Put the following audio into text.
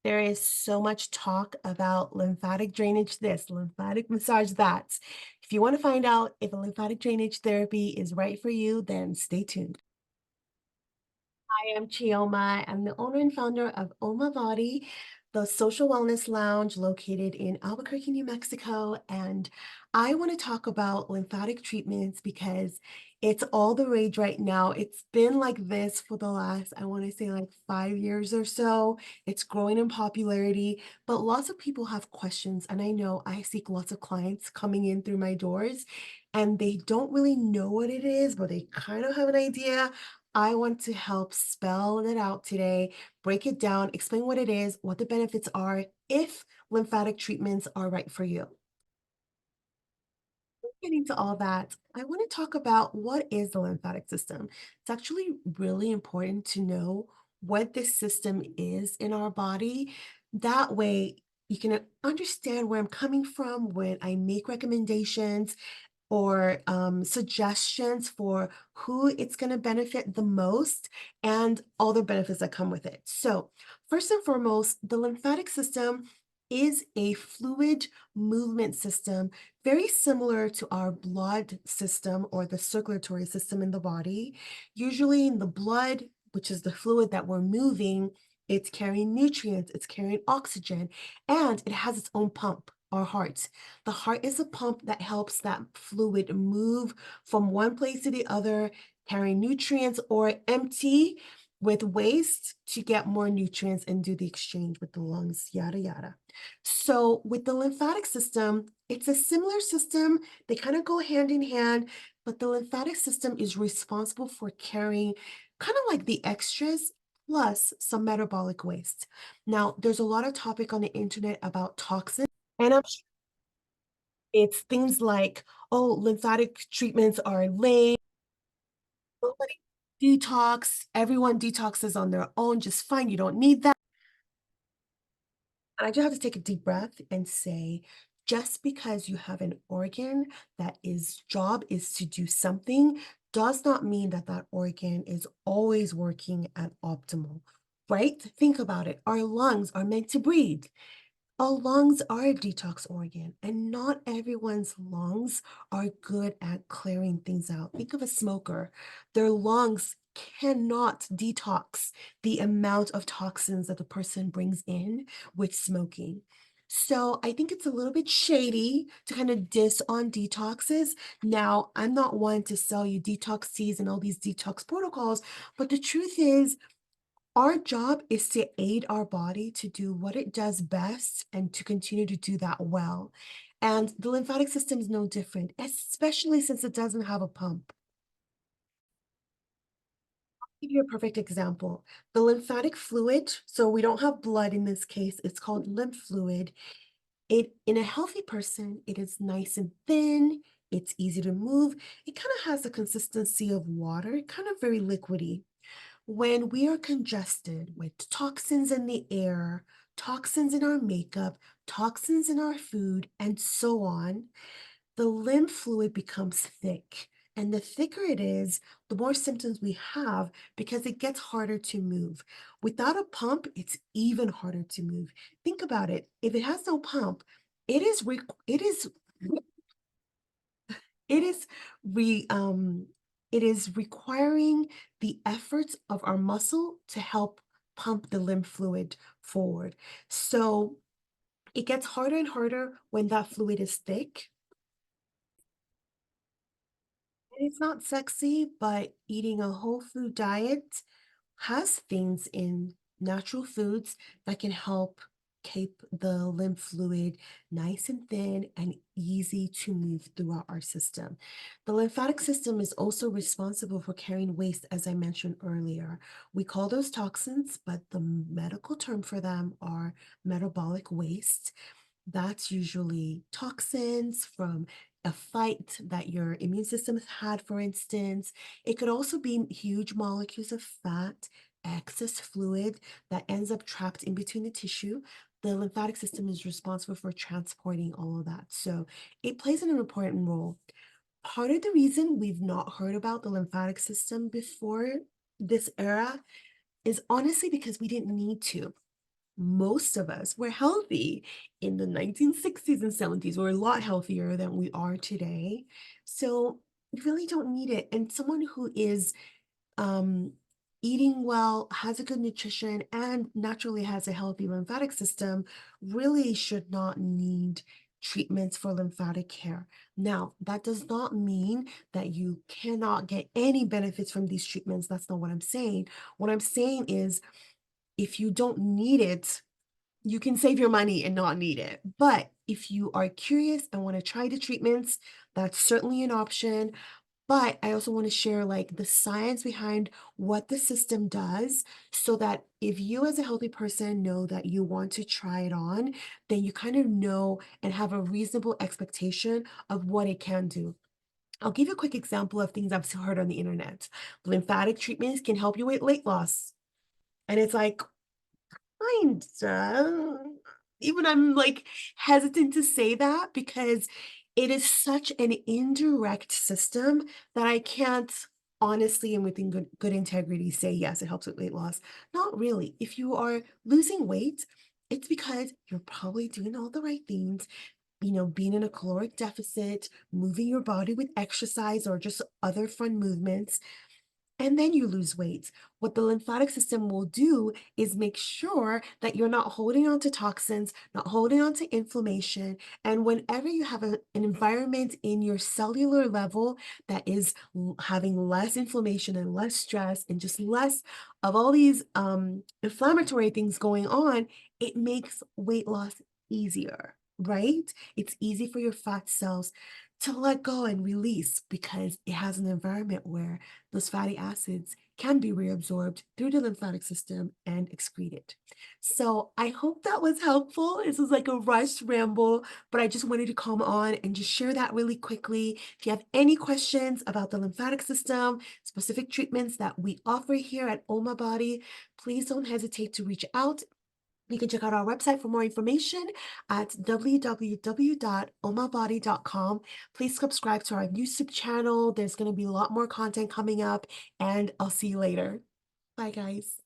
There is so much talk about lymphatic drainage this, lymphatic massage that. If you want to find out if a lymphatic drainage therapy is right for you, then stay tuned. I am Chioma. I'm the owner and founder of Oma Body, the social wellness lounge located in Albuquerque, New Mexico. And I want to talk about lymphatic treatments because it's all the rage right now. It's been like this for the last, I want to say, like 5 years or so. It's growing in popularity, but lots of people have questions. And I know I seek lots of clients coming in through my doors, and they don't really know what it is, but they kind of have an idea. I want to help spell it out today, break it down, explain what it is, what the benefits are, if lymphatic treatments are right for you. Getting to all that, I want to talk about what is the lymphatic system. It's actually really important to know what this system is in our body. That way, you can understand where I'm coming from when I make recommendations or suggestions for who it's going to benefit the most and all the benefits that come with it. So, first and foremost, the lymphatic system is a fluid movement system, very similar to our blood system or the circulatory system in the body. Usually, in the blood, which is the fluid that we're moving, it's carrying nutrients, it's carrying oxygen, and it has its own pump, our heart. The heart is a pump that helps that fluid move from one place to the other, carrying nutrients or empty with waste to get more nutrients and do the exchange with the lungs, yada, yada. So, with the lymphatic system, it's a similar system. They kind of go hand in hand, but the lymphatic system is responsible for carrying kind of like the extras plus some metabolic waste. Now, there's a lot of topic on the internet about toxins. And it's things like, oh, lymphatic treatments are lame. Nobody detox. Everyone detoxes on their own just fine. You don't need that. And I just have to take a deep breath and say, just because you have an organ that is job is to do something does not mean that that organ is always working at optimal, right? Think about it. Our lungs are meant to breathe. Our lungs are a detox organ, and not everyone's lungs are good at clearing things out. Think of a smoker. Their lungs cannot detox the amount of toxins that the person brings in with smoking. So I think it's a little bit shady to kind of diss on detoxes. Now, I'm not one to sell you detox teas and all these detox protocols, but the truth is, our job is to aid our body to do what it does best and to continue to do that well. And the lymphatic system is no different, especially since it doesn't have a pump. I'll give you a perfect example. The lymphatic fluid, so we don't have blood in this case, it's called lymph fluid. It in a healthy person, it is nice and thin, it's easy to move. It kind of has the consistency of water, kind of very liquidy. When we are congested with toxins in the air, toxins in our makeup, toxins in our food, and so on, the lymph fluid becomes thick. And the thicker it is, the more symptoms we have because it gets harder to move. Without a pump, it's even harder to move. Think about it. If it has no pump, it is re it is requiring the efforts of our muscle to help pump the lymph fluid forward. So it gets harder and harder when that fluid is thick. And it's not sexy, but eating a whole food diet has things in natural foods that can help keep the lymph fluid nice and thin and easy to move throughout our system. The lymphatic system is also responsible for carrying waste, as I mentioned earlier. We call those toxins, but the medical term for them are metabolic waste. That's usually toxins from a fight that your immune system has had, for instance. It could also be huge molecules of fat, excess fluid that ends up trapped in between the tissue. The lymphatic system is responsible for transporting all of that. So it plays an important role. Part of the reason we've not heard about the lymphatic system before this era is honestly because we didn't need to. most of us were healthy in the 1960s and 70s. We're a lot healthier than we are today. So you really don't need it. And someone who is um, eating well, has a good nutrition, and naturally has a healthy lymphatic system really should not need treatments for lymphatic care. Now, that does not mean that you cannot get any benefits from these treatments. That's not what I'm saying. What I'm saying is if you don't need it, you can save your money and not need it. But if you are curious and want to try the treatments, that's certainly an option. But I also want to share like the science behind what the system does so that if you as a healthy person know that you want to try it on, then you kind of know and have a reasonable expectation of what it can do. I'll give you a quick example of things I've heard on the internet. Lymphatic treatments can help you with weight loss. And it's like, kinda. Even I'm, like, hesitant to say that because it is such an indirect system that I can't honestly and within good integrity say, "Yes, it helps with weight loss." Not really. If you are losing weight, it's because you're probably doing all the right things, being in a caloric deficit, moving your body with exercise or just other fun movements, and then you lose weight. What the lymphatic system will do is make sure that you're not holding on to toxins, not holding on to inflammation. And whenever you have an environment in your cellular level that is having less inflammation and less stress and just less of all these inflammatory things going on, it makes weight loss easier, right? It's easy for your fat cells to let go and release because it has an environment where those fatty acids can be reabsorbed through the lymphatic system and excreted. So I hope that was helpful. This was like a rushed ramble, but I just wanted to come on and just share that really quickly. If you have any questions about the lymphatic system, specific treatments that we offer here at Oma Body, please don't hesitate to reach out. You can check out our website for more information at www.omabody.com. Please subscribe to our YouTube channel. There's going to be a lot more content coming up, and I'll see you later. Bye, guys.